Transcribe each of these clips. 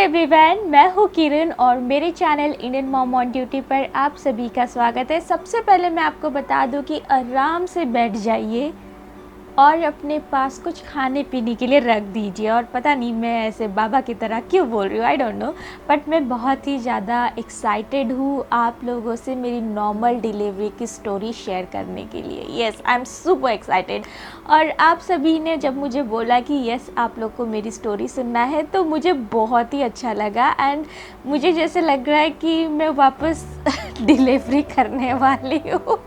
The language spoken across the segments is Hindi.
एवरीवन, मैं हूँ किरण और मेरे channel Indian mom on duty पर आप सभी का स्वागत है। सबसे पहले मैं आपको बता दूँ कि आराम से बैठ जाइए और अपने पास कुछ खाने पीने के लिए रख दीजिए। और पता नहीं मैं ऐसे बाबा की तरह क्यों बोल रही हूँ, आई डोंट नो, बट मैं बहुत ही ज़्यादा एक्साइटेड हूँ आप लोगों से मेरी नॉर्मल डिलीवरी की स्टोरी शेयर करने के लिए। Yes, I am super excited. और आप सभी ने जब मुझे बोला कि येस आप लोग को मेरी स्टोरी सुनना है तो मुझे बहुत ही अच्छा लगा एंड मुझे जैसे लग रहा है कि मैं वापस डिलीवरी करने वाली हूँ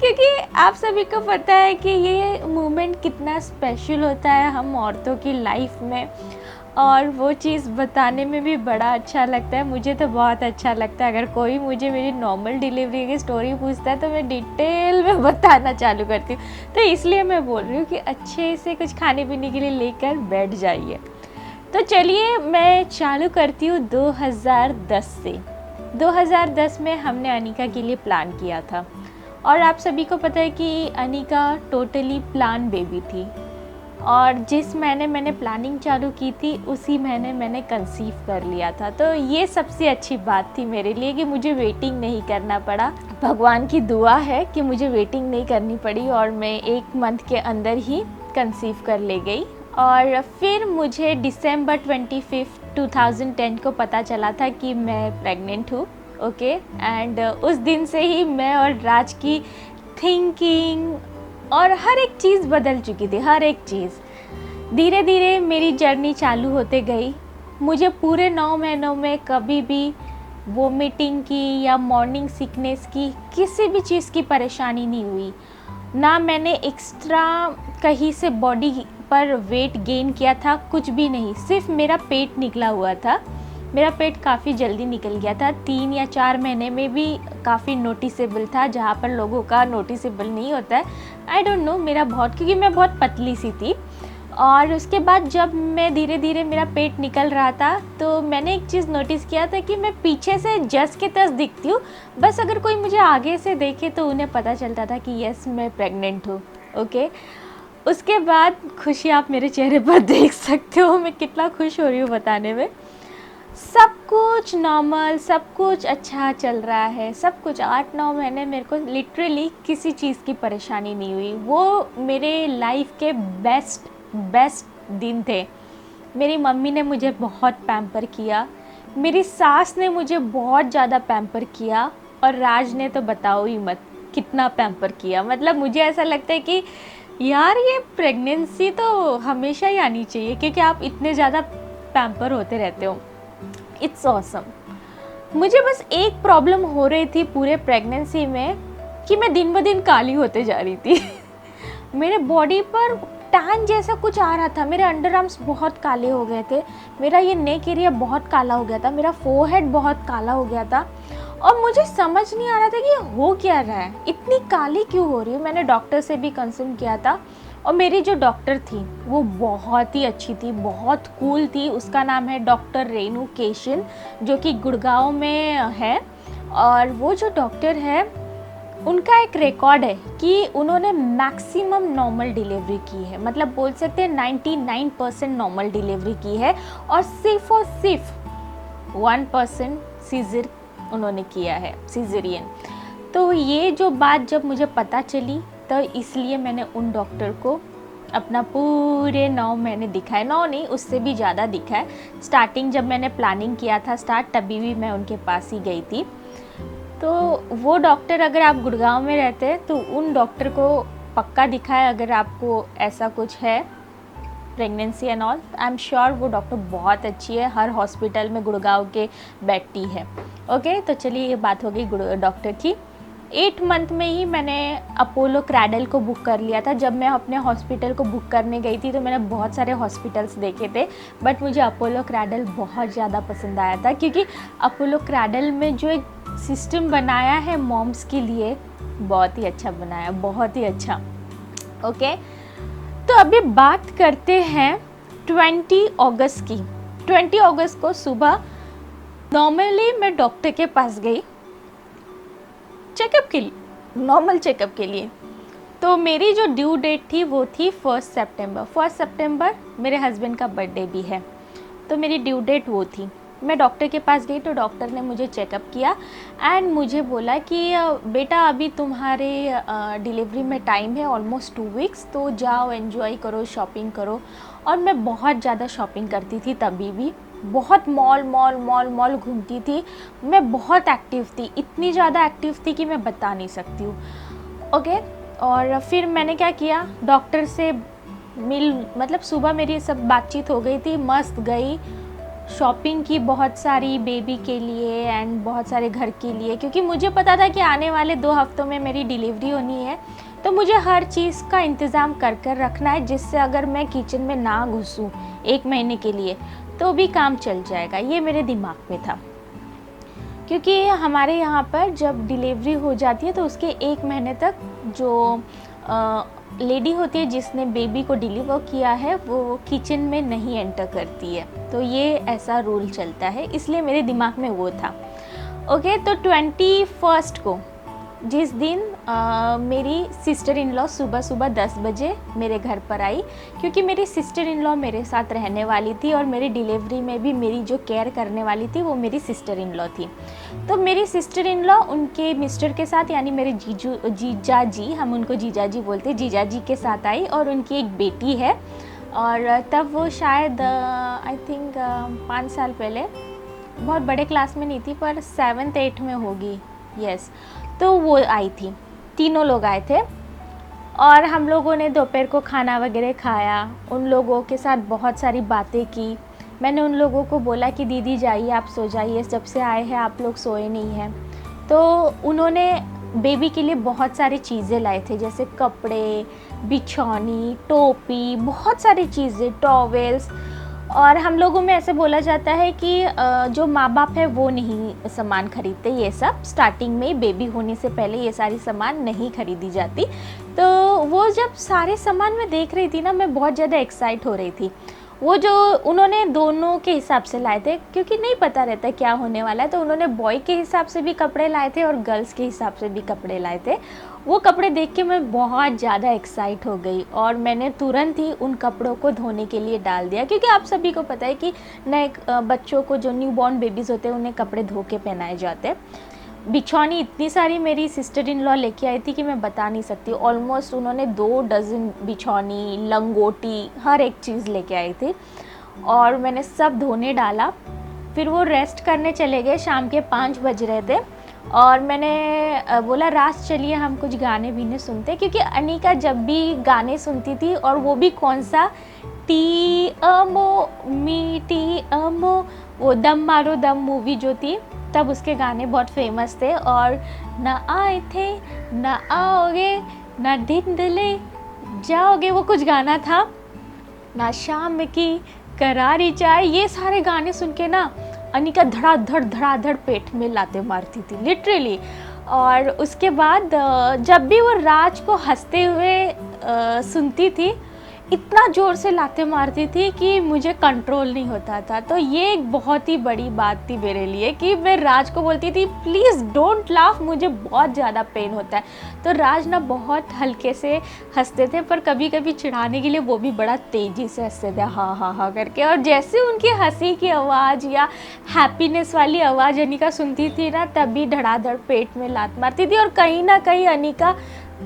क्योंकि आप सभी को पता है कि ये मोमेंट कितना स्पेशल होता है हम औरतों की लाइफ में, और वो चीज़ बताने में भी बड़ा अच्छा लगता है। मुझे तो बहुत अच्छा लगता है। अगर कोई मुझे मेरी नॉर्मल डिलीवरी की स्टोरी पूछता है तो मैं डिटेल में बताना चालू करती हूँ, तो इसलिए मैं बोल रही हूँ कि अच्छे से कुछ खाने पीने के लिए लेकर बैठ जाइए। तो चलिए मैं चालू करती हूँ 2010 से। 2010 में हमने अनिका के लिए प्लान किया था और आप सभी को पता है कि अनिका टोटली प्लान बेबी थी और जिस महीने मैंने प्लानिंग चालू की थी उसी महीने मैंने कंसीव कर लिया था। तो ये सबसे अच्छी बात थी मेरे लिए कि मुझे वेटिंग नहीं करना पड़ा। भगवान की दुआ है कि मुझे वेटिंग नहीं करनी पड़ी और मैं 1 मंथ के अंदर ही कंसीव कर ले गई। और फिर मुझे दिसंबर 25, 2010 को पता चला था कि मैं प्रेग्नेंट हूँ। ओके, एंड उस दिन से ही मैं और राज की थिंकिंग और हर एक चीज़ बदल चुकी थी। हर एक चीज़ धीरे धीरे मेरी जर्नी चालू होते गई। मुझे पूरे 9 महीनों में कभी भी वोमिटिंग की या मॉर्निंग सिकनेस की किसी भी चीज़ की परेशानी नहीं हुई। ना मैंने एक्स्ट्रा कहीं से बॉडी पर वेट गेन किया था, कुछ भी नहीं। सिर्फ मेरा पेट निकला हुआ था। मेरा पेट काफ़ी जल्दी निकल गया था, 3 या 4 महीने में भी काफ़ी नोटिसेबल था, जहाँ पर लोगों का नोटिसेबल नहीं होता है। आई डोंट नो, मेरा बहुत, क्योंकि मैं बहुत पतली सी थी। और उसके बाद जब मैं धीरे धीरे मेरा पेट निकल रहा था तो मैंने एक चीज़ नोटिस किया था कि मैं पीछे से जस के तस दिखती हूँ, बस अगर कोई मुझे आगे से देखे तो उन्हें पता चलता था कि यस मैं प्रेग्नेंट हूँ। ओके, उसके बाद खुशी आप मेरे चेहरे पर देख सकते हो, मैं कितना खुश हो रही हूँ बताने में। सब कुछ नॉर्मल, सब कुछ अच्छा चल रहा है, सब कुछ 8-9 महीने मेरे को लिटरली किसी चीज़ की परेशानी नहीं हुई। वो मेरे लाइफ के बेस्ट दिन थे। मेरी मम्मी ने मुझे बहुत पैम्पर किया, मेरी सास ने मुझे बहुत ज़्यादा पैम्पर किया और राज ने तो बताओ ही मत कितना पैम्पर किया। मतलब मुझे ऐसा लगता है कि यार ये प्रेगनेंसी तो हमेशा ही आनी चाहिए क्योंकि आप इतने ज़्यादा पैम्पर होते रहते हो। It's awesome. मुझे बस एक प्रॉब्लम हो रही थी पूरे प्रेगनेंसी में कि मैं दिन ब दिन काली होते जा रही थी मेरे बॉडी पर टैन जैसा कुछ आ रहा था, मेरे अंडर आर्म्स बहुत काले हो गए थे, मेरा ये नेक एरिया बहुत काला हो गया था, मेरा फोरहेड बहुत काला हो गया था और मुझे समझ नहीं आ रहा था कि ये हो क्या रहा है, इतनी काली क्यों हो रही हूँ। मैंने डॉक्टर से भी कंसल्ट किया था और मेरी जो डॉक्टर थी वो बहुत ही अच्छी थी, बहुत कूल थी। उसका नाम है डॉक्टर रेनू केशन, जो कि गुड़गांव में है। और वो जो डॉक्टर है उनका एक रिकॉर्ड है कि उन्होंने मैक्सिमम नॉर्मल डिलीवरी की है, मतलब बोल सकते हैं 99% नॉर्मल डिलीवरी की है और सिर्फ 1% सीजर उन्होंने किया है, सीजरियन। तो ये जो बात जब मुझे पता चली तो इसलिए मैंने उन डॉक्टर को अपना पूरे 9 महीने दिखाए, 9 नहीं उससे भी ज़्यादा दिखाए। स्टार्टिंग जब मैंने प्लानिंग किया था तभी भी मैं उनके पास ही गई थी। तो वो डॉक्टर, अगर आप गुड़गांव में रहते हैं तो उन डॉक्टर को पक्का दिखाए अगर आपको ऐसा कुछ है pregnancy and all. I am sure वो डॉक्टर बहुत अच्छी है, हर हॉस्पिटल में गुड़गांव के बैठती है। ओके, तो चलिए ये बात हो गई डॉक्टर की। 8 मंथ में ही मैंने अपोलो क्रैडल को बुक कर लिया था। जब मैं अपने हॉस्पिटल को बुक करने गई थी तो मैंने बहुत सारे हॉस्पिटल्स देखे थे, बट मुझे अपोलो क्रैडल बहुत ज़्यादा पसंद आया था क्योंकि अपोलो क्रैडल में जो एक सिस्टम बनाया है मॉम्स के लिए बहुत ही अच्छा बनाया, बहुत ही अच्छा। ओके, तो अभी बात करते हैं 20 अगस्त की। 20 अगस्त को सुबह नॉर्मली मैं डॉक्टर के पास गई चेकअप के लिए, नॉर्मल चेकअप के लिए। तो मेरी जो ड्यू डेट थी वो थी 1 सितंबर। 1 सितंबर मेरे हस्बैंड का बर्थडे भी है। तो मेरी ड्यू डेट वो थी। मैं डॉक्टर के पास गई तो डॉक्टर ने मुझे चेकअप किया एंड मुझे बोला कि बेटा अभी तुम्हारे डिलीवरी में टाइम है ऑलमोस्ट 2 वीक्स, तो जाओ एंजॉय करो, शॉपिंग करो। और मैं बहुत ज़्यादा शॉपिंग करती थी तभी भी, बहुत मॉल मॉल मॉल मॉल घूमती थी। मैं बहुत एक्टिव थी, इतनी ज़्यादा एक्टिव थी कि मैं बता नहीं सकती हूँ। ओके, और फिर मैंने क्या किया, डॉक्टर से मतलब सुबह मेरी सब बातचीत हो गई थी, मस्त गई, शॉपिंग की बहुत सारी बेबी के लिए एंड बहुत सारे घर के लिए, क्योंकि मुझे पता था कि आने वाले 2 हफ्तों में मेरी डिलीवरी होनी है। तो मुझे हर चीज़ का इंतज़ाम कर कर रखना है, जिससे अगर मैं किचन में ना घुसूँ 1 महीने के लिए तो भी काम चल जाएगा, ये मेरे दिमाग में था। क्योंकि हमारे यहाँ पर जब डिलीवरी हो जाती है तो उसके 1 महीने तक जो लेडी होती है जिसने बेबी को डिलीवर किया है वो किचन में नहीं एंटर करती है। तो ये ऐसा रूल चलता है, इसलिए मेरे दिमाग में वो था। ओके, तो 21 को जिस दिन मेरी सिस्टर इन लॉ सुबह सुबह 10 बजे मेरे घर पर आई, क्योंकि मेरी सिस्टर इन लॉ मेरे साथ रहने वाली थी और मेरी डिलीवरी में भी मेरी जो केयर करने वाली थी वो मेरी सिस्टर इन लॉ थी। तो मेरी सिस्टर इन लॉ उनके मिस्टर के साथ, यानी मेरे जीजा जी, हम उनको जीजा जी बोलते हैं, जीजा जी के साथ आई और उनकी एक बेटी है। और तब वो शायद आई थिंक 5 साल पहले, बहुत बड़े क्लास में नहीं थी पर 7th 8th में होगी, यस। तो वो आई थी, तीनों लोग आए थे और हम लोगों ने दोपहर को खाना वगैरह खाया, उन लोगों के साथ बहुत सारी बातें की। मैंने उन लोगों को बोला कि दीदी जाइए, आप सो जाइए, जब से आए हैं आप लोग सोए नहीं हैं। तो उन्होंने बेबी के लिए बहुत सारी चीज़ें लाए थे, जैसे कपड़े, बिछौनी, टोपी, बहुत सारी चीज़ें, टॉवेल्स। और हम लोगों में ऐसे बोला जाता है कि जो माँ बाप है वो नहीं सामान खरीदते, ये सब स्टार्टिंग में बेबी होने से पहले ये सारी सामान नहीं खरीदी जाती। तो वो जब सारे सामान मैं देख रही थी ना, मैं बहुत ज़्यादा एक्साइट हो रही थी। वो जो उन्होंने दोनों के हिसाब से लाए थे, क्योंकि नहीं पता रहता क्या होने वाला है, तो उन्होंने बॉय के हिसाब से भी कपड़े लाए थे और गर्ल्स के हिसाब से भी कपड़े लाए थे। वो कपड़े देख के मैं बहुत ज़्यादा एक्साइट हो गई और मैंने तुरंत ही उन कपड़ों को धोने के लिए डाल दिया, क्योंकि आप सभी को पता है कि नए बच्चों को, जो न्यू बॉर्न बेबीज़ होते हैं, उन्हें कपड़े धो के पहनाए जाते हैं। बिछौनी इतनी सारी मेरी सिस्टर इन लॉ लेके आई थी कि मैं बता नहीं सकती। ऑलमोस्ट उन्होंने 2 डज़न बिछौनी, लंगोटी, हर एक चीज़ लेके आई थी और मैंने सब धोने डाला। फिर वो रेस्ट करने चले गए, शाम के 5 बज रहे थे और मैंने बोला राज चलिए हम कुछ गाने बीने सुनते, क्योंकि अनिका जब भी गाने सुनती थी, और वो भी कौन सा, टी अमो मी टी अमो, वो दम मारो दम मूवी जो थी, तब उसके गाने बहुत फेमस थे। और ना आए थे ना आओगे, ना ढिंढले जाओगे, वो कुछ गाना था, ना शाम की करारी चाय, ये सारे गाने सुन के ना अनिका धड़ाधड़ पेट में लाते मारती थी लिटरली। और उसके बाद जब भी वो राज को हंसते हुए सुनती थी, इतना ज़ोर से लाते मारती थी कि मुझे कंट्रोल नहीं होता था। तो ये एक बहुत ही बड़ी बात थी मेरे लिए कि मैं राज को बोलती थी प्लीज़ डोंट लाफ, मुझे बहुत ज़्यादा पेन होता है। तो राज ना बहुत हल्के से हंसते थे, पर कभी कभी चिढ़ाने के लिए वो भी बड़ा तेज़ी से हंसते थे, हाँ हाँ हाँ करके। और जैसे उनकी हंसी की आवाज़ या हैप्पीनेस वाली आवाज़ अनिका सुनती थी ना, तभी धड़ाधड़ पेट में लात मारती थी। और कहीं ना कहीं अनिका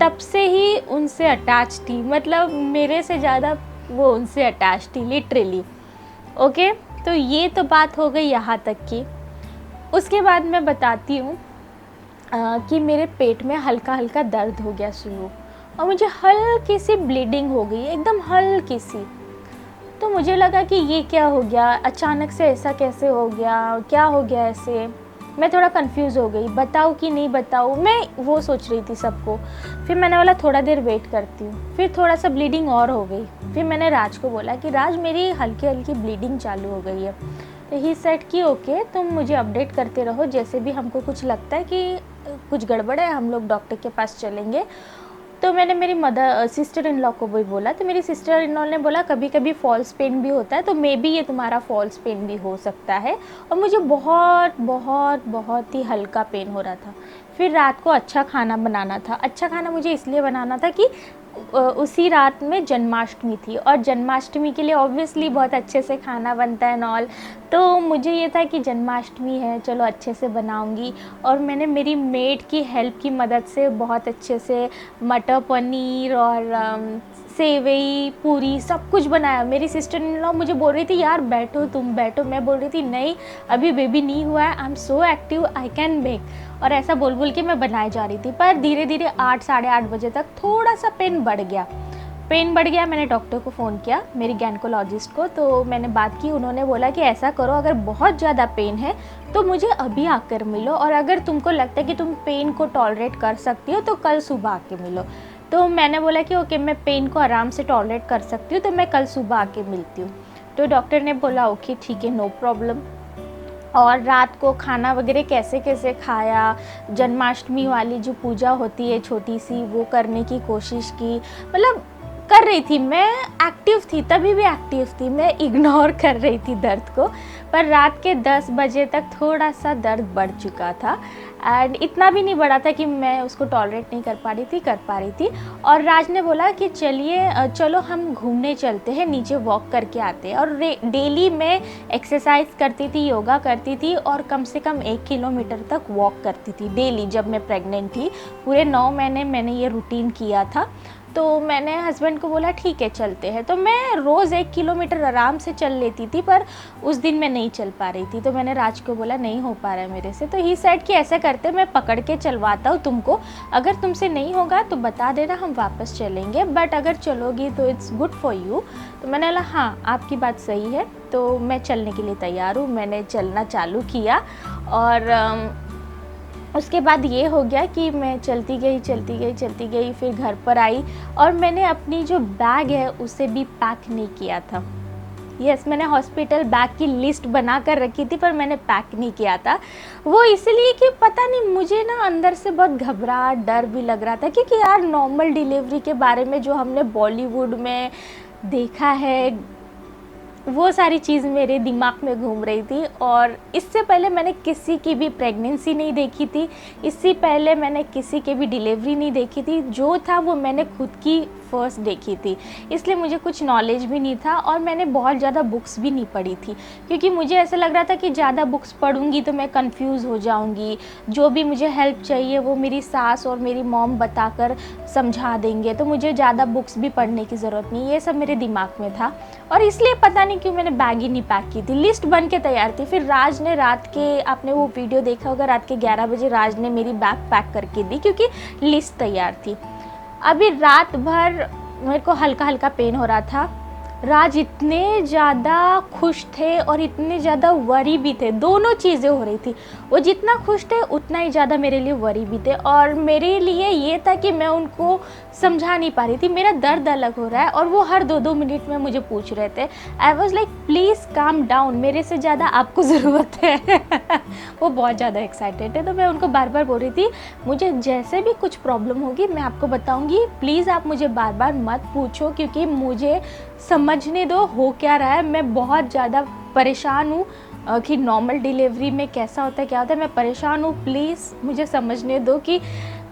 तब से ही उनसे अटैच थी, मतलब मेरे से ज़्यादा वो उनसे अटैच थी लिटरली। ओके, तो ये तो बात हो गई यहाँ तक की। उसके बाद मैं बताती हूँ कि मेरे पेट में हल्का हल्का दर्द हो गया शुरू, और मुझे हल्की सी ब्लीडिंग हो गई, एकदम हल्की सी। तो मुझे लगा कि ये क्या हो गया, अचानक से ऐसा कैसे हो गया, क्या हो गया ऐसे। मैं थोड़ा कंफ्यूज हो गई, बताऊँ कि नहीं बताऊँ, मैं वो सोच रही थी सबको। फिर मैंने बोला थोड़ा देर वेट करती हूँ। फिर थोड़ा सा ब्लीडिंग और हो गई। फिर मैंने राज को बोला कि राज मेरी हल्की हल्की ब्लीडिंग चालू हो गई है। तो ही सेड कि ओके, तुम मुझे अपडेट करते रहो, जैसे भी हमको कुछ लगता है कि कुछ गड़बड़ है हम लोग डॉक्टर के पास चलेंगे। तो मैंने मेरी सिस्टर इन लॉ को भी बोला, तो मेरी सिस्टर इन लॉ ने बोला कभी कभी फॉल्स पेन भी होता है, तो मे बी ये तुम्हारा फॉल्स पेन भी हो सकता है। और मुझे बहुत बहुत बहुत ही हल्का पेन हो रहा था। फिर रात को अच्छा खाना बनाना था। अच्छा खाना मुझे इसलिए बनाना था कि उसी रात में जन्माष्टमी थी और जन्माष्टमी के लिए ऑब्वियसली बहुत अच्छे से खाना बनता है नॉल। तो मुझे ये था कि जन्माष्टमी है, चलो अच्छे से बनाऊंगी। और मैंने मेरी मेड की हेल्प की मदद से बहुत अच्छे से मटर पनीर और सेवई पूरी सब कुछ बनाया। मेरी सिस्टर इन लॉ मुझे बोल रही थी यार बैठो तुम बैठो, मैं बोल रही थी नहीं अभी बेबी नहीं हुआ है, I am so active I can make. और ऐसा बोल बोल के मैं बनाई जा रही थी। पर धीरे धीरे 8 साढ़े 8 बजे तक थोड़ा सा पेन बढ़ गया। मैंने डॉक्टर को फ़ोन किया, मेरी गैनकोलॉजिस्ट को, तो मैंने बात की। उन्होंने बोला कि ऐसा करो अगर बहुत ज़्यादा पेन है तो मुझे अभी आकर मिलो, और अगर तुमको लगता है कि तुम पेन को टॉलरेट कर सकती हो तो कल सुबह आके मिलो। तो मैंने बोला कि ओके मैं पेन को आराम से टॉलरेट कर सकती हूँ, तो मैं कल सुबह आके मिलती हूँ। तो डॉक्टर ने बोला ओके ठीक है नो प्रॉब्लम। और रात को खाना वगैरह कैसे कैसे खाया, जन्माष्टमी वाली जो पूजा होती है छोटी सी वो करने की कोशिश की, मतलब कर रही थी। मैं एक्टिव थी, तभी भी एक्टिव थी, मैं इग्नोर कर रही थी दर्द को। पर रात के 10 बजे तक थोड़ा सा दर्द बढ़ चुका था, एंड इतना भी नहीं बढ़ा था कि मैं उसको टॉलरेट नहीं कर पा रही थी। और राज ने बोला कि चलो हम घूमने चलते हैं, नीचे वॉक करके आते हैं। और डेली मैं एक्सरसाइज करती थी, योगा करती थी, और कम से कम 1 किलोमीटर तक वॉक करती थी डेली। जब मैं प्रेग्नेंट थी पूरे 9 महीने मैंने ये रूटीन किया था। तो मैंने हस्बैंड को बोला ठीक है चलते हैं। तो मैं रोज़ 1 किलोमीटर आराम से चल लेती थी, पर उस दिन मैं नहीं चल पा रही थी। तो मैंने राज को बोला नहीं हो पा रहा है मेरे से। तो ही सेड कि ऐसा करते मैं पकड़ के चलवाता हूँ तुमको, अगर तुमसे नहीं होगा तो बता देना, हम वापस चलेंगे, बट अगर चलोगी तो इट्स गुड फॉर यू। तो मैंने बोला हाँ आपकी बात सही है, तो मैं चलने के लिए तैयार हूँ। मैंने चलना चालू किया, और उसके बाद ये हो गया कि मैं चलती गई, फिर घर पर आई। और मैंने अपनी जो बैग है उसे भी पैक नहीं किया था। यस, मैंने हॉस्पिटल बैग की लिस्ट बना कर रखी थी, पर मैंने पैक नहीं किया था। वो इसलिए कि पता नहीं मुझे ना अंदर से बहुत घबराहट डर भी लग रहा था, क्योंकि यार नॉर्मल डिलीवरी के बारे में जो हमने बॉलीवुड में देखा है वो सारी चीज़ मेरे दिमाग में घूम रही थी। और इससे पहले मैंने किसी की भी प्रेगनेंसी नहीं देखी थी, इससे पहले मैंने किसी की भी डिलीवरी नहीं देखी थी। जो था वो मैंने खुद की फर्स्ट देखी थी, इसलिए मुझे कुछ नॉलेज भी नहीं था। और मैंने बहुत ज़्यादा बुक्स भी नहीं पढ़ी थी, क्योंकि मुझे ऐसा लग रहा था कि ज़्यादा बुक्स पढ़ूंगी तो मैं कंफ्यूज हो जाऊंगी। जो भी मुझे हेल्प चाहिए वो मेरी सास और मेरी मॉम बताकर समझा देंगे, तो मुझे ज़्यादा बुक्स भी पढ़ने की ज़रूरत नहीं, ये सब मेरे दिमाग में था। और इसलिए पता नहीं क्यों मैंने बैग ही नहीं पैक की थी, लिस्ट बन के तैयार थी। फिर राज ने रात के, आपने वो वीडियो देखा होगा, रात के 11 बजे राज ने मेरी बैग पैक करके दी, क्योंकि लिस्ट तैयार थी। अभी रात भर मेरे को हल्का हल्का पेन हो रहा था। राज इतने ज़्यादा खुश थे और इतने ज़्यादा वरी भी थे, दोनों चीज़ें हो रही थी। वो जितना खुश थे उतना ही ज़्यादा मेरे लिए वरी भी थे। और मेरे लिए ये था कि मैं उनको समझा नहीं पा रही थी, मेरा दर्द अलग हो रहा है, और वो हर 2-2 मिनट में मुझे पूछ रहे थे। I was like please calm down, मेरे से ज़्यादा आपको ज़रूरत है। वो बहुत ज़्यादा एक्साइटेड थे, तो मैं उनको बार बार बोल रही थी मुझे जैसे भी कुछ प्रॉब्लम होगी मैं आपको बताऊँगी, प्लीज़ आप मुझे बार बार मत पूछो, क्योंकि मुझे समझने दो हो क्या रहा है। मैं बहुत ज़्यादा परेशान हूँ कि नॉर्मल डिलीवरी में कैसा होता है क्या होता है, मैं परेशान हूँ, प्लीज़ मुझे समझने दो कि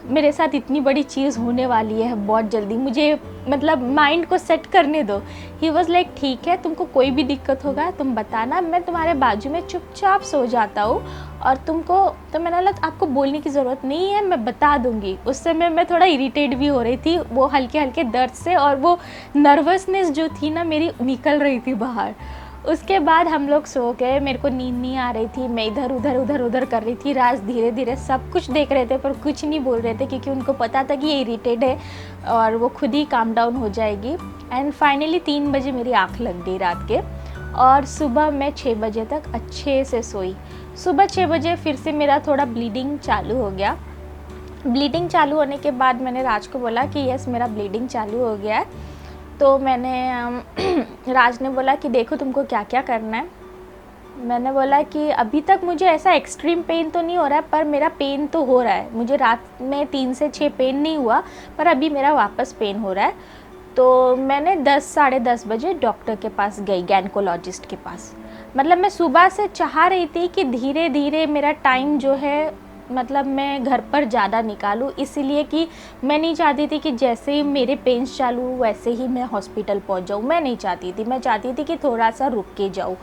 मेरे साथ इतनी बड़ी चीज़ होने वाली है बहुत जल्दी, मुझे मतलब माइंड को सेट करने दो। ही वॉज लाइक ठीक है, तुमको कोई भी दिक्कत होगा तुम बताना, मैं तुम्हारे बाजू में चुपचाप सो जाता हूँ, और तुमको तो मैंने बोला आपको बोलने की ज़रूरत नहीं है, मैं बता दूँगी। उस समय मैं थोड़ा इरिटेट भी हो रही थी वो हल्के हल्के दर्द से, और वो नर्वसनेस जो थी ना मेरी निकल रही थी बाहर। उसके बाद हम लोग सो गए, मेरे को नींद नहीं आ रही थी, मैं इधर उधर कर रही थी। राज धीरे धीरे सब कुछ देख रहे थे पर कुछ नहीं बोल रहे थे, क्योंकि उनको पता था कि ये इरिटेट है और वो खुद ही काम डाउन हो जाएगी। एंड फाइनली 3 बजे मेरी आँख लग गई रात के, और सुबह मैं 6 बजे तक अच्छे से सोई। सुबह 6 बजे फिर से मेरा थोड़ा ब्लीडिंग चालू हो गया। ब्लीडिंग चालू होने के बाद मैंने राज को बोला कि यस मेरा ब्लीडिंग चालू हो गया है। तो मैंने राज ने बोला कि देखो तुमको क्या क्या करना है। मैंने बोला कि अभी तक मुझे ऐसा एक्सट्रीम पेन तो नहीं हो रहा है, पर मेरा पेन तो हो रहा है। मुझे रात में 3 से 6 पेन नहीं हुआ, पर अभी मेरा वापस पेन हो रहा है। तो मैंने 10 साढ़े 10 बजे डॉक्टर के पास गई, गैनकोलॉजिस्ट के पास। मतलब मैं सुबह से चाह रही थी कि धीरे धीरे मेरा टाइम जो है मतलब मैं घर पर ज़्यादा निकालूँ, इसीलिए कि मैं नहीं चाहती थी कि जैसे ही मेरे पेन्स चालू वैसे ही मैं हॉस्पिटल पहुंच जाऊँ। मैं नहीं चाहती थी, मैं चाहती थी कि थोड़ा सा रुक के जाऊँ,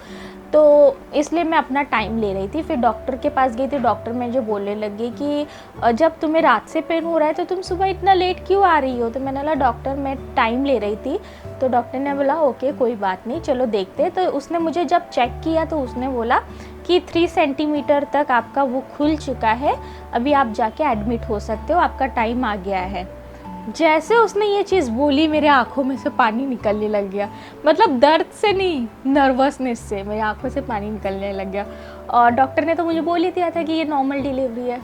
तो इसलिए मैं अपना टाइम ले रही थी। फिर डॉक्टर के पास गई थी, डॉक्टर मुझे बोलने लगी कि जब तुम्हें रात से पेन हो रहा है तो तुम सुबह इतना लेट क्यों आ रही हो। तो मैंने बोला डॉक्टर मैं टाइम ले रही थी। तो डॉक्टर ने बोला ओके कोई बात नहीं, चलो देखते। तो उसने मुझे जब चेक किया तो उसने बोला कि 3 सेंटीमीटर तक आपका वो खुल चुका है, अभी आप जाके एडमिट हो सकते हो, आपका टाइम आ गया है। जैसे उसने ये चीज़ बोली मेरे आँखों में से पानी निकलने लग गया, मतलब दर्द से नहीं, नर्वसनेस से मेरी आँखों से पानी निकलने लग गया। और डॉक्टर ने तो मुझे बोल ही दिया था कि ये नॉर्मल डिलीवरी है।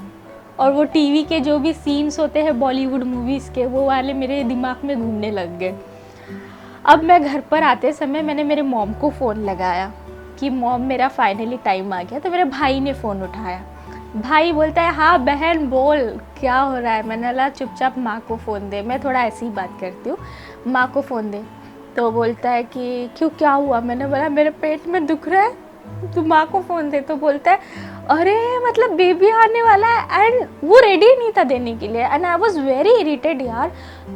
और वो टीवी के जो भी सीन्स होते हैं बॉलीवुड मूवीज़ के, वो वाले मेरे दिमाग में घूमने लग गए। अब मैं घर पर आते समय मैंने मेरे मॉम को फ़ोन लगाया कि मॉम मेरा फाइनली टाइम आ गया। तो मेरे भाई ने फ़ोन उठाया। भाई बोलता है हाँ बहन बोल क्या हो रहा है। मैंने बोला चुपचाप माँ को फ़ोन दे, मैं थोड़ा ऐसी ही बात करती हूँ, माँ को फ़ोन दे। तो बोलता है कि क्यों क्या हुआ। मैंने बोला मेरे पेट में दुख रहा है, तू माँ को फ़ोन दे। तो बोलता है अरे मतलब बेबी आने वाला है, एंड वो रेडी नहीं था देने के लिए, and I was very aerated यार।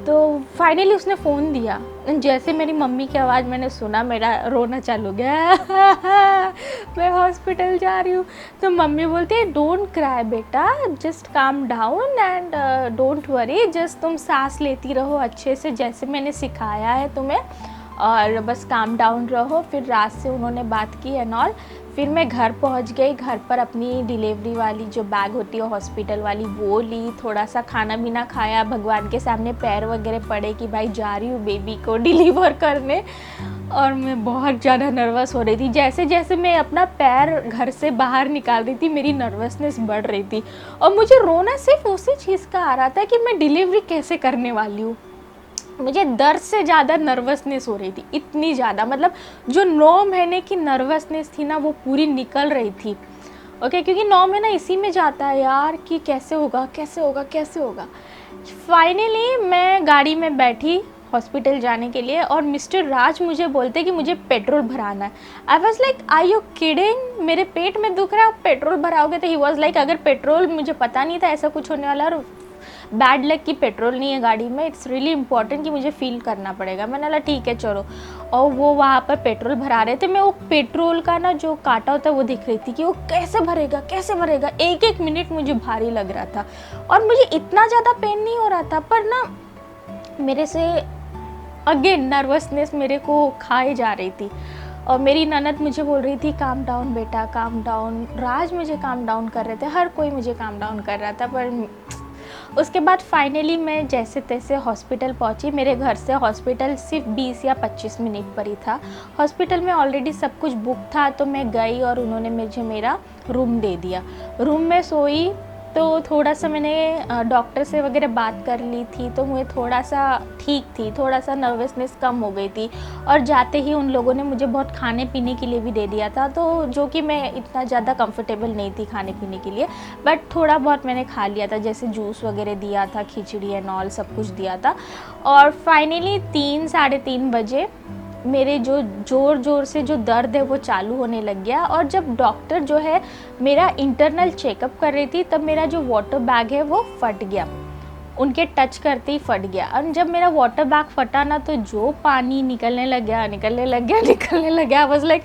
तो फाइनली उसने फ़ोन दिया, जैसे मेरी मम्मी की आवाज़ मैंने सुना मेरा रोना चालू हो गया मैं हॉस्पिटल जा रही हूँ। तो मम्मी बोलती है डोंट क्राई बेटा, just calm down and don't worry, just तुम सांस लेती रहो अच्छे से जैसे मैंने सिखाया है तुम्हें, और बस काम डाउन रहो। फिर रात से उन्होंने बात की एंड ऑल। फिर मैं घर पहुंच गई, घर पर अपनी डिलीवरी वाली जो बैग होती है हॉस्पिटल वाली वो ली, थोड़ा सा खाना पीना खाया, भगवान के सामने पैर वगैरह पड़े कि भाई जा रही हूँ बेबी को डिलीवर करने। और मैं बहुत ज़्यादा नर्वस हो रही थी, जैसे जैसे मैं अपना पैर घर से बाहर निकाल रही थी मेरी नर्वसनेस बढ़ रही थी। और मुझे रोना सिर्फ उसी चीज़ का आ रहा था कि मैं डिलीवरी कैसे करने वाली हूँ। मुझे दर्द से ज़्यादा नर्वसनेस हो रही थी, इतनी ज़्यादा, मतलब जो 9 महीने की नर्वसनेस थी ना वो पूरी निकल रही थी। ओके, क्योंकि 9 महीना इसी में जाता है यार कि कैसे होगा कैसे होगा कैसे होगा। फाइनली मैं गाड़ी में बैठी हॉस्पिटल जाने के लिए, और मिस्टर राज मुझे बोलते कि मुझे पेट्रोल भराना है। I was like I you kidding, मेरे पेट में दुख रहा है, पेट्रोल भराओगे। तो ही वॉज लाइक अगर पेट्रोल, मुझे पता नहीं था ऐसा कुछ होने वाला, और बैड लक की पेट्रोल नहीं है गाड़ी में, इट्स रियली इंपॉर्टेंट कि मुझे फील करना पड़ेगा। मैंने बोला ठीक है चलो। और वो वहाँ पर पेट्रोल भरा रहे थे, मैं वो पेट्रोल का ना जो कांटा होता है वो दिख रही थी कि वो कैसे भरेगा कैसे भरेगा। एक एक मिनट मुझे भारी लग रहा था, और मुझे इतना ज़्यादा पेन नहीं हो रहा था, पर ना मेरे से अगेन नर्वसनेस मेरे को खाए जा रही थी। और मेरी ननद मुझे बोल रही थी काम डाउन बेटा काम डाउन, राज मुझे काम डाउन कर रहे थे, हर कोई मुझे काम डाउन कर रहा था। पर उसके बाद फाइनली मैं जैसे तैसे हॉस्पिटल पहुंची। मेरे घर से हॉस्पिटल सिर्फ 20 या 25 मिनट पर ही था। हॉस्पिटल में ऑलरेडी सब कुछ बुक था, तो मैं गई और उन्होंने मुझे मेरा रूम दे दिया। रूम में सोई तो थोड़ा सा मैंने डॉक्टर से वगैरह बात कर ली थी, तो मुझे थोड़ा सा ठीक थी, थोड़ा सा नर्वसनेस कम हो गई थी। और जाते ही उन लोगों ने मुझे बहुत खाने पीने के लिए भी दे दिया था, तो जो कि मैं इतना ज़्यादा कंफर्टेबल नहीं थी खाने पीने के लिए, बट थोड़ा बहुत मैंने खा लिया था, जैसे जूस वगैरह दिया था, खिचड़ी एंड ऑल सब कुछ दिया था। और फाइनली 3 साढ़े 3 बजे मेरे जो ज़ोर से जो दर्द है वो चालू होने लग गया। और जब डॉक्टर जो है मेरा इंटरनल चेकअप कर रही थी, तब मेरा जो वाटर बैग है वो फट गया, उनके टच करते ही फट गया। और जब मेरा वाटर बैग फटा ना, तो जो पानी निकलने लग गया I was like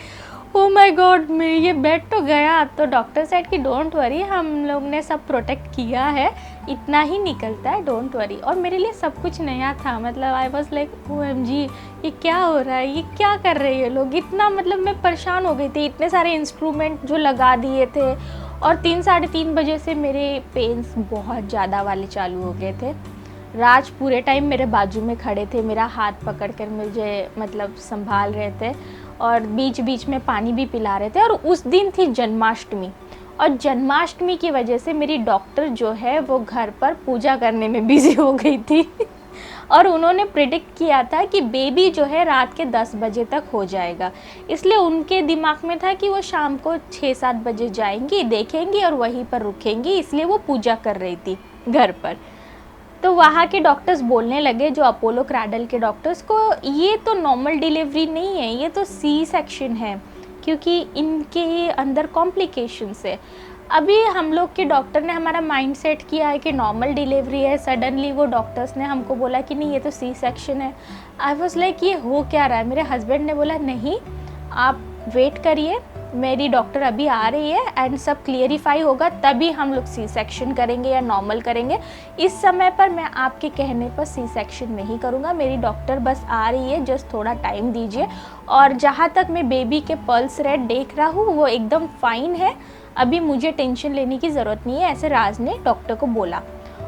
oh my God, मैं ये बेड तो गया। तो डॉक्टर सेड कि डोंट वरी, हम लोग ने सब प्रोटेक्ट किया है, इतना ही निकलता है, डोंट वरी। और मेरे लिए सब कुछ नया था, मतलब आई वाज लाइक OMG ये क्या हो रहा है, ये क्या कर रहे हैं ये लोग, इतना मतलब मैं परेशान हो गई थी, इतने सारे इंस्ट्रूमेंट जो लगा दिए थे। और 3 साढ़े 3 बजे से मेरे पेन्स बहुत ज़्यादा वाले चालू हो गए थे। राज पूरे टाइम मेरे बाजू में खड़े थे, मेरा हाथ पकड़ कर मुझे मतलब संभाल रहे थे, और बीच बीच में पानी भी पिला रहे थे। और उस दिन थी जन्माष्टमी, और जन्माष्टमी की वजह से मेरी डॉक्टर जो है वो घर पर पूजा करने में बिज़ी हो गई थी और उन्होंने प्रिडिक्ट किया था कि बेबी जो है रात के 10 बजे तक हो जाएगा, इसलिए उनके दिमाग में था कि वो शाम को 6-7 बजे जाएंगी, देखेंगी और वहीं पर रुकेंगी, इसलिए वो पूजा कर रही थी घर पर। तो वहाँ के डॉक्टर्स बोलने लगे, जो अपोलो क्रैडल के डॉक्टर्स को, ये तो नॉर्मल डिलीवरी नहीं है, ये तो C सेक्शन है, क्योंकि इनके अंदर कॉम्प्लिकेशंस है। अभी हम लोग के डॉक्टर ने हमारा माइंड सेट किया है कि नॉर्मल डिलीवरी है, सडनली वो डॉक्टर्स ने हमको बोला कि नहीं ये तो सी सेक्शन है। आई वॉज लाइक ये हो क्या रहा है। मेरे हस्बैंड ने बोला नहीं आप वेट करिए, मेरी डॉक्टर अभी आ रही है एंड सब क्लियरिफाई होगा तभी हम लोग सी सेक्शन करेंगे या नॉर्मल करेंगे। इस समय पर मैं आपके कहने पर सी सेक्शन नहीं करूँगा, मेरी डॉक्टर बस आ रही है, जस्ट थोड़ा टाइम दीजिए। और जहाँ तक मैं बेबी के पल्स रेट देख रहा हूँ वो एकदम फाइन है, अभी मुझे टेंशन लेने की ज़रूरत नहीं है, ऐसे राज ने डॉक्टर को बोला।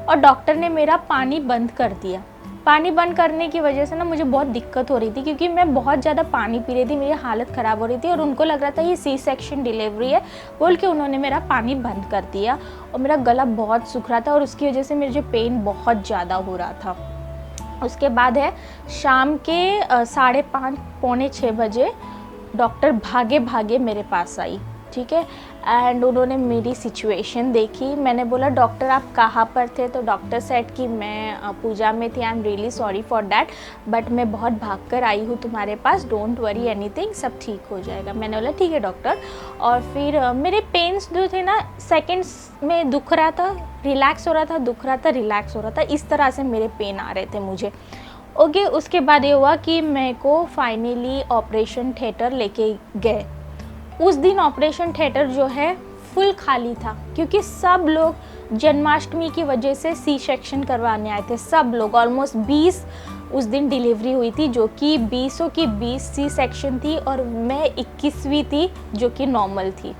और डॉक्टर ने मेरा पानी बंद कर दिया। पानी बंद करने की वजह से ना मुझे बहुत दिक्कत हो रही थी, क्योंकि मैं बहुत ज़्यादा पानी पी रही थी, मेरी हालत ख़राब हो रही थी और उनको लग रहा था ये सी सेक्शन डिलीवरी है बोल के उन्होंने मेरा पानी बंद कर दिया। और मेरा गला बहुत सूख रहा था और उसकी वजह से मेरे जो पेन बहुत ज़्यादा हो रहा था। उसके बाद है शाम के 5:30 पौने 6 बजे डॉक्टर भागे भागे मेरे पास आई, ठीक है। एंड उन्होंने मेरी सिचुएशन देखी। मैंने बोला डॉक्टर आप कहाँ पर थे, तो डॉक्टर सेड कि मैं पूजा में थी, I am really sorry for that, but मैं बहुत भाग कर आई हूँ तुम्हारे पास, डोंट वरी एनीथिंग, सब ठीक हो जाएगा। मैंने बोला ठीक है डॉक्टर। और फिर मेरे पेन्स जो थे ना सेकेंड्स में दुख रहा था, रिलैक्स हो रहा था, दुख रहा था, रिलैक्स हो रहा था, इस तरह से मेरे पेन आ रहे थे मुझे। ओके, उसके बाद ये हुआ कि मेरे को फाइनली ऑपरेशन थिएटर लेके गए। उस दिन ऑपरेशन थिएटर जो है फुल खाली था, क्योंकि सब लोग जन्माष्टमी की वजह से सी सेक्शन करवाने आए थे। सब लोग ऑलमोस्ट 20 उस दिन डिलीवरी हुई थी, जो कि 20 की 20 सी सेक्शन थी और मैं 21वीं थी जो कि नॉर्मल थी।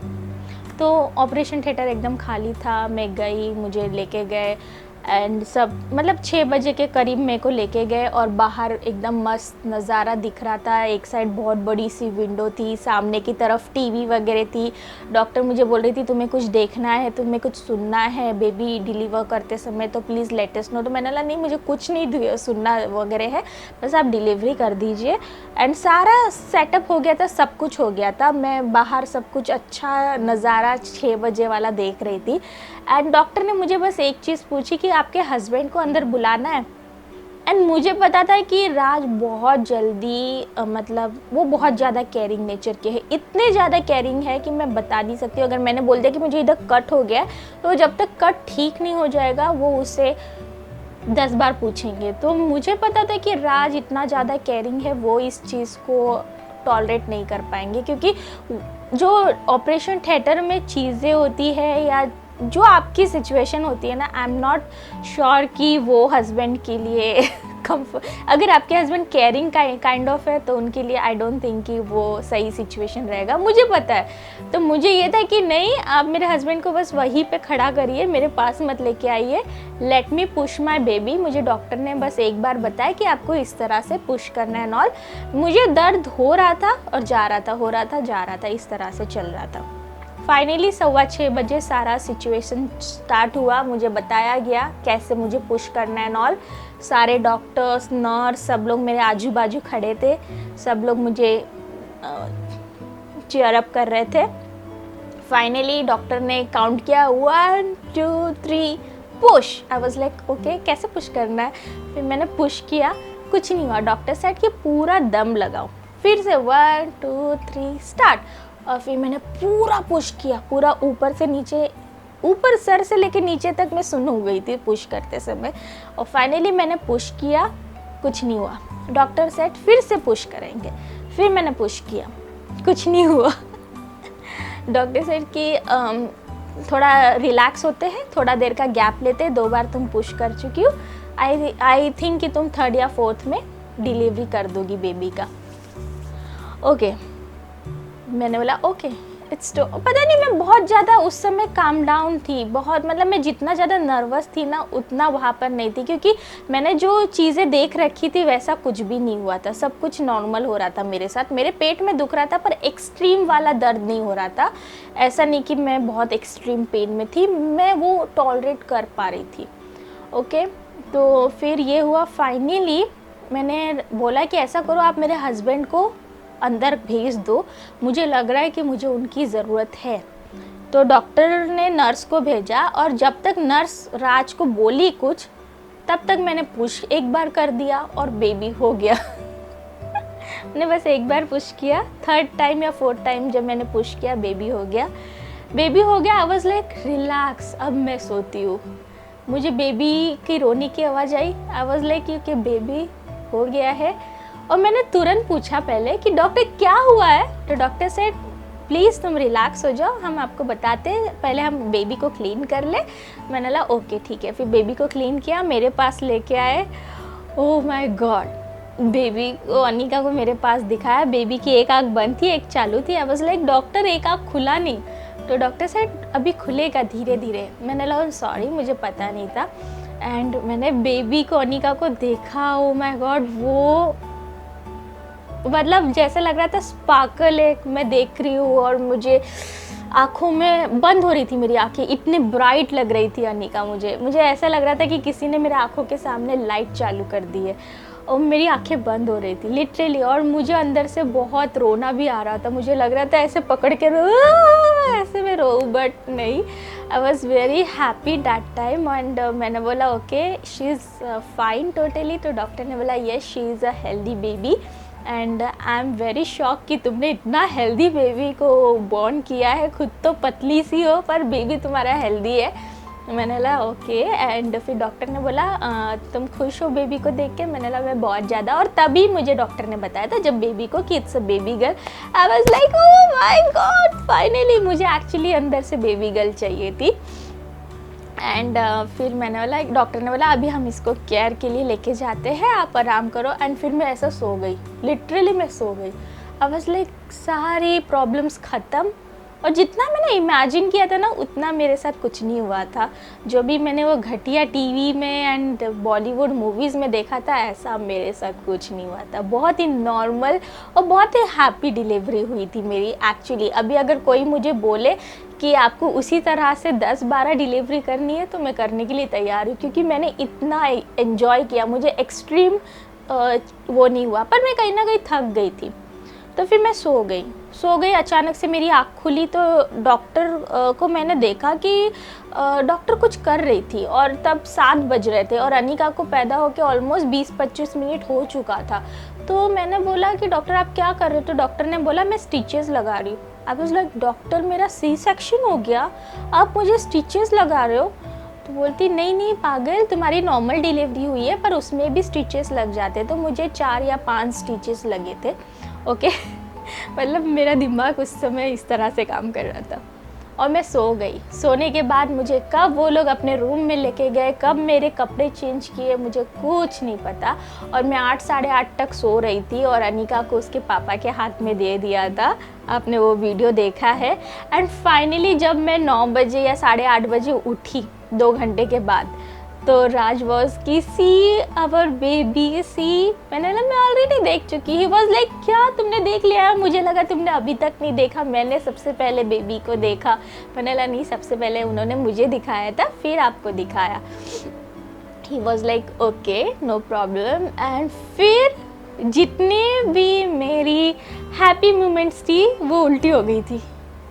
तो ऑपरेशन थिएटर एकदम खाली था। मैं गई, मुझे लेके गए एंड सब मतलब 6 बजे के करीब मेरे को लेके गए और बाहर एकदम मस्त नज़ारा दिख रहा था। एक साइड बहुत बड़ी सी विंडो थी, सामने की तरफ टीवी वगैरह थी। डॉक्टर मुझे बोल रही थी तुम्हें कुछ देखना है, तुम्हें कुछ सुनना है बेबी डिलीवर करते समय, तो प्लीज़ लेट अस नो। तो मैंने बोला नहीं मुझे कुछ नहीं सुनना वगैरह है, बस आप डिलीवरी कर दीजिए। एंड सारा सेटअप हो गया था, सब कुछ हो गया था। मैं बाहर सब कुछ अच्छा नज़ारा 6 बजे वाला देख रही थी। एंड डॉक्टर ने मुझे बस एक चीज़ पूछी कि आपके हस्बैंड को अंदर बुलाना है। एंड मुझे पता था कि राज बहुत जल्दी मतलब वो बहुत ज़्यादा केयरिंग नेचर के है, इतने ज़्यादा केयरिंग है कि मैं बता नहीं सकती। अगर मैंने बोल दिया कि मुझे इधर कट हो गया तो जब तक कट ठीक नहीं हो जाएगा वो उसे 10 बार पूछेंगे। तो मुझे पता था कि राज इतना ज़्यादा केयरिंग है, वो इस चीज़ को टॉलरेट नहीं कर पाएंगे, क्योंकि जो ऑपरेशन थिएटर में चीज़ें होती है या जो आपकी सिचुएशन होती है ना, आई एम नॉट श्योर कि वो हस्बैंड के लिए कम्फर्ट, अगर आपके हस्बैंड केयरिंग काइंड ऑफ है तो उनके लिए आई डोंट थिंक कि वो सही सिचुएशन रहेगा, मुझे पता है। तो मुझे ये था कि नहीं, आप मेरे हस्बैंड को बस वहीं पे खड़ा करिए, मेरे पास मत लेके आइए, let me push my baby. मुझे डॉक्टर ने बस एक बार बताया कि आपको इस तरह से पुश करना है नॉल। मुझे दर्द हो रहा था और जा रहा था, हो रहा था, जा रहा था, इस तरह से चल रहा था। फाइनली 6:15 बजे सारा सिचुएशन स्टार्ट हुआ, मुझे बताया गया कैसे मुझे पुश करना है नॉल। सारे डॉक्टर्स, नर्स, सब लोग मेरे आजू बाजू खड़े थे, सब लोग मुझे चीयर अप कर रहे थे। फाइनली डॉक्टर ने काउंट किया 1 2 3 push. I was like okay कैसे पुश करना है। फिर मैंने पुश किया, कुछ नहीं हुआ। डॉक्टर सेड कि पूरा दम लगाओ। फिर से 1 2 3 स्टार्ट। और फिर मैंने पूरा पुश किया, पूरा ऊपर से नीचे, ऊपर सर से लेके नीचे तक मैं सुन हो गई थी पुश करते समय। और फाइनली मैंने पुश किया, कुछ नहीं हुआ। डॉक्टर सेड फिर से पुश करेंगे। फिर मैंने पुश किया, कुछ नहीं हुआ। डॉक्टर सेड कि थोड़ा रिलैक्स होते हैं, थोड़ा देर का गैप लेते हैं, 2 बार तुम पुश कर चुकी हो, आई थिंक कि तुम 3rd या 4th में डिलीवरी कर दोगी बेबी का। ओके मैंने बोला ओके इट्स टू। पता नहीं मैं बहुत ज़्यादा उस समय काम डाउन थी, बहुत मतलब मैं जितना ज़्यादा नर्वस थी ना उतना वहाँ पर नहीं थी, क्योंकि मैंने जो चीज़ें देख रखी थी वैसा कुछ भी नहीं हुआ था, सब कुछ नॉर्मल हो रहा था मेरे साथ। मेरे पेट में दुख रहा था पर एक्सट्रीम वाला दर्द नहीं हो रहा था, ऐसा नहीं कि मैं बहुत एक्सट्रीम पेन में थी, मैं वो टॉलरेट कर पा रही थी। ओके तो फिर ये हुआ, फाइनली मैंने बोला कि ऐसा करो आप मेरे हस्बैंड को अंदर भेज दो, मुझे लग रहा है कि मुझे उनकी ज़रूरत है। तो डॉक्टर ने नर्स को भेजा और जब तक नर्स राज को बोली कुछ तब तक मैंने पुश एक बार कर दिया और बेबी हो गया। मैंने बस एक बार पुश किया, 3rd टाइम या 4th टाइम जब मैंने पुश किया बेबी हो गया। बेबी हो गया, आई वाज लाइक रिलैक्स, अब मैं सोती हूँ। मुझे बेबी की रोने की आवाज़ आई, आई वाज लाइक क्योंकि बेबी हो गया है। और मैंने तुरंत पूछा पहले कि डॉक्टर क्या हुआ है, तो डॉक्टर सेड प्लीज़ तुम रिलैक्स हो जाओ, हम आपको बताते हैं, पहले हम बेबी को क्लीन कर ले। मैंने बोला ओके ठीक है। फिर बेबी को क्लीन किया, मेरे पास लेके आए। ओह माय गॉड, बेबी को, अनिका को मेरे पास दिखाया। बेबी की एक आँख बंद थी, एक चालू थी। आई वाज लाइक डॉक्टर एक आँख खुला नहीं, तो डॉक्टर सेड अभी खुलेगा धीरे धीरे। मैंने बोला सॉरी मुझे पता नहीं था। एंड मैंने बेबी को, अनिका को देखा। ओह माय गॉड, वो मतलब जैसे लग रहा था स्पार्कल एक मैं देख रही हूँ, और मुझे आँखों में बंद हो रही थी मेरी आँखें, इतने ब्राइट लग रही थी अनिका। मुझे ऐसा लग रहा था कि किसी ने मेरे आँखों के सामने लाइट चालू कर दी है, और मेरी आंखें बंद हो रही थी लिटरली। और मुझे अंदर से बहुत रोना भी आ रहा था, मुझे लग रहा था ऐसे पकड़ के रो, ऐसे मैं रो, बट नहीं, I was very happy that time. And मैंने बोला okay she is fine totally. तो डॉक्टर ने बोला yes she is a healthy baby, and I am very shock कि तुमने इतना हेल्दी बेबी को बॉर्न किया है, खुद तो पतली सी हो पर बेबी तुम्हारा हेल्दी है। मैंने बोला ओके। एंड फिर डॉक्टर ने बोला तुम खुश हो बेबी को देख के? मैंने बोला मैं बहुत ज़्यादा। और तभी मुझे डॉक्टर ने बताया था जब बेबी को कि it's a baby girl. I was like oh my God finally, मुझे एक्चुअली अंदर से बेबी गर्ल चाहिए थी। एंड फिर मैंने बोला, डॉक्टर ने बोला अभी हम इसको केयर के लिए लेके जाते हैं, आप आराम करो। एंड फिर मैं ऐसा सो गई, लिटरली मैं सो गई। आई वाज लाइक सारी प्रॉब्लम्स ख़त्म, और जितना मैंने इमेजिन किया था ना उतना मेरे साथ कुछ नहीं हुआ था। जो भी मैंने वो घटिया टीवी में एंड बॉलीवुड मूवीज़ में देखा था, ऐसा मेरे साथ कुछ नहीं हुआ था। बहुत ही नॉर्मल और बहुत ही हैप्पी डिलीवरी हुई थी मेरी एक्चुअली। अभी अगर कोई मुझे बोले कि आपको उसी तरह से 10-12 डिलीवरी करनी है तो मैं करने के लिए तैयार हूँ, क्योंकि मैंने इतना एन्जॉय किया। मुझे एक्सट्रीम वो नहीं हुआ, पर मैं कहीं ना कहीं थक गई थी। तो फिर मैं सो गई। अचानक से मेरी आँख खुली तो डॉक्टर को मैंने देखा कि डॉक्टर कुछ कर रही थी, और तब 7 बज रहे थे और अनिका को पैदा होकर ऑलमोस्ट 20-25 मिनट हो चुका था। तो मैंने बोला कि डॉक्टर आप क्या कर रहे हो? तो डॉक्टर ने बोला मैं स्टिचेस लगा रही हूँ। आई वाज लाइक डॉक्टर मेरा सी सेक्शन हो गया, आप मुझे स्टिचेस लगा रहे हो? तो बोलती नहीं पागल, तुम्हारी नॉर्मल डिलीवरी हुई है पर उसमें भी स्टिचेस लग जाते। तो मुझे 4 या 5 स्टिचेस लगे थे। ओके मतलब मेरा दिमाग उस समय इस तरह से काम कर रहा था। और मैं सो गई। सोने के बाद मुझे कब वो लोग अपने रूम में लेके गए, कब मेरे कपड़े चेंज किए, मुझे कुछ नहीं पता। और मैं 8 साढ़े 8 तक सो रही थी, और अनिका को उसके पापा के हाथ में दे दिया था। आपने वो वीडियो देखा है। एंड फाइनली जब मैं 9 बजे या साढ़े 8 बजे उठी 2 घंटे के बाद, तो राज वॉज की सी अवर बेबी सी। मैंने बोला मैं ऑलरेडी देख चुकी। ही वॉज लाइक क्या तुमने देख लिया है? मुझे लगा तुमने अभी तक नहीं देखा, मैंने सबसे पहले बेबी को देखा। मैंने बोला नहीं, सबसे पहले उन्होंने मुझे दिखाया था फिर आपको दिखाया। He was like okay no problem. And फिर जितने भी मेरी हैप्पी मोमेंट्स थी वो उल्टी हो गई थी,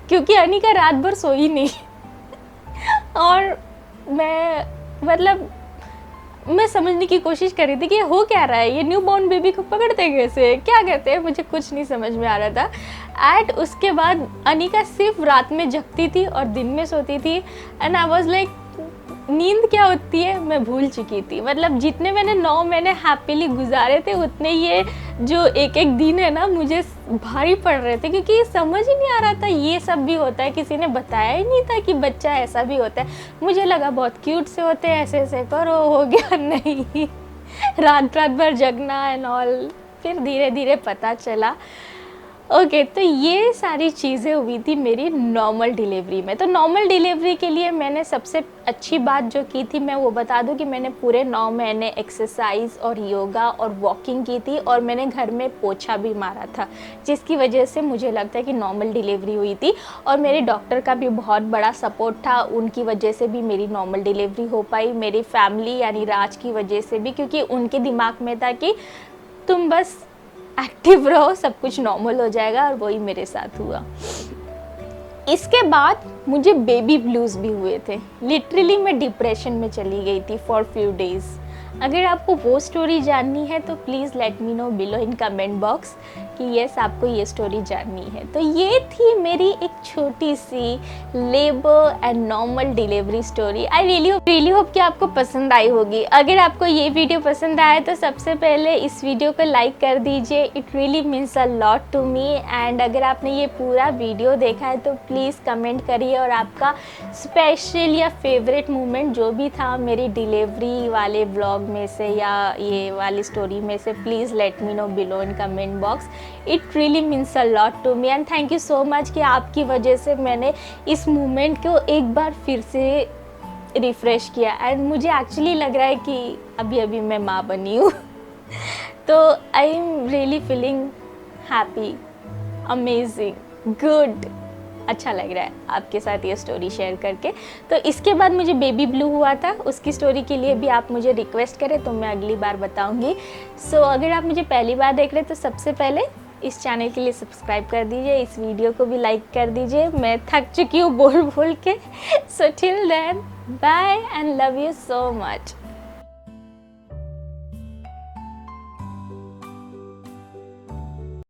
क्योंकि अनिका रात भर सोई नहीं और मैं समझने की कोशिश कर रही थी कि हो क्या रहा है, ये न्यू बॉर्न बेबी को पकड़ते कैसे, क्या कहते हैं, मुझे कुछ नहीं समझ में आ रहा था। एंड उसके बाद अनिका सिर्फ रात में जगती थी और दिन में सोती थी। एंड आई वाज लाइक नींद क्या होती है मैं भूल चुकी थी। मतलब जितने मैंने 9 महीने हैप्पीली गुजारे थे, उतने ये जो एक दिन है ना मुझे भारी पड़ रहे थे, क्योंकि समझ ही नहीं आ रहा था ये सब भी होता है। किसी ने बताया ही नहीं था कि बच्चा ऐसा भी होता है। मुझे लगा बहुत क्यूट से होते हैं, ऐसे ऐसे करो हो गया, नहीं रात भर जगना एंड ऑल। फिर धीरे धीरे पता चला। ओके तो ये सारी चीज़ें हुई थी मेरी नॉर्मल डिलीवरी में। तो नॉर्मल डिलीवरी के लिए मैंने सबसे अच्छी बात जो की थी मैं वो बता दूं कि मैंने पूरे 9 महीने एक्सरसाइज और योगा और वॉकिंग की थी, और मैंने घर में पोछा भी मारा था, जिसकी वजह से मुझे लगता है कि नॉर्मल डिलीवरी हुई थी। और मेरे डॉक्टर का भी बहुत बड़ा सपोर्ट था, उनकी वजह से भी मेरी नॉर्मल डिलीवरी हो पाई। मेरी फैमिली यानी राज की वजह से भी, क्योंकि उनके दिमाग में था कि तुम बस एक्टिव रहो, सब कुछ नॉर्मल हो जाएगा, और वही मेरे साथ हुआ। इसके बाद मुझे बेबी ब्लूज भी हुए थे। लिटरली मैं डिप्रेशन में चली गई थी फॉर फ्यू डेज। अगर आपको वो स्टोरी जाननी है तो please let me know below in comment box कि यस आपको ये स्टोरी जाननी है। तो ये थी मेरी एक छोटी सी labour and normal delivery story. I really hope कि आपको पसंद आई होगी। अगर आपको ये वीडियो पसंद आया तो सबसे पहले इस वीडियो को लाइक कर दीजिए, it really means a lot to me. And अगर आपने ये पूरा वीडियो देखा है तो प्लीज़ कमेंट करिए और आपका स्पेशल या फेवरेट मोमेंट जो भी था मेरी डिलीवरी वाले व्लॉग में से या ये वाली स्टोरी में से, please let me know below in comment box. It really means a lot to me and thank you so much कि आपकी वजह से मैंने इस मोमेंट को एक बार फिर से रिफ़्रेश किया। एंड मुझे एक्चुअली लग रहा है कि अभी अभी मैं माँ बनी हूँ तो I am really feeling happy, amazing, good. अच्छा लग रहा है आपके साथ ये स्टोरी शेयर करके। तो इसके बाद मुझे बेबी ब्लू हुआ था, उसकी स्टोरी के लिए भी आप मुझे रिक्वेस्ट करें तो मैं अगली बार बताऊंगी। सो अगर आप मुझे पहली बार देख रहे हैं तो सबसे पहले इस चैनल के लिए सब्सक्राइब कर दीजिए, इस वीडियो को भी लाइक कर दीजिए। मैं थक चुकी हूँ बोल के। So till then bye and love you so much.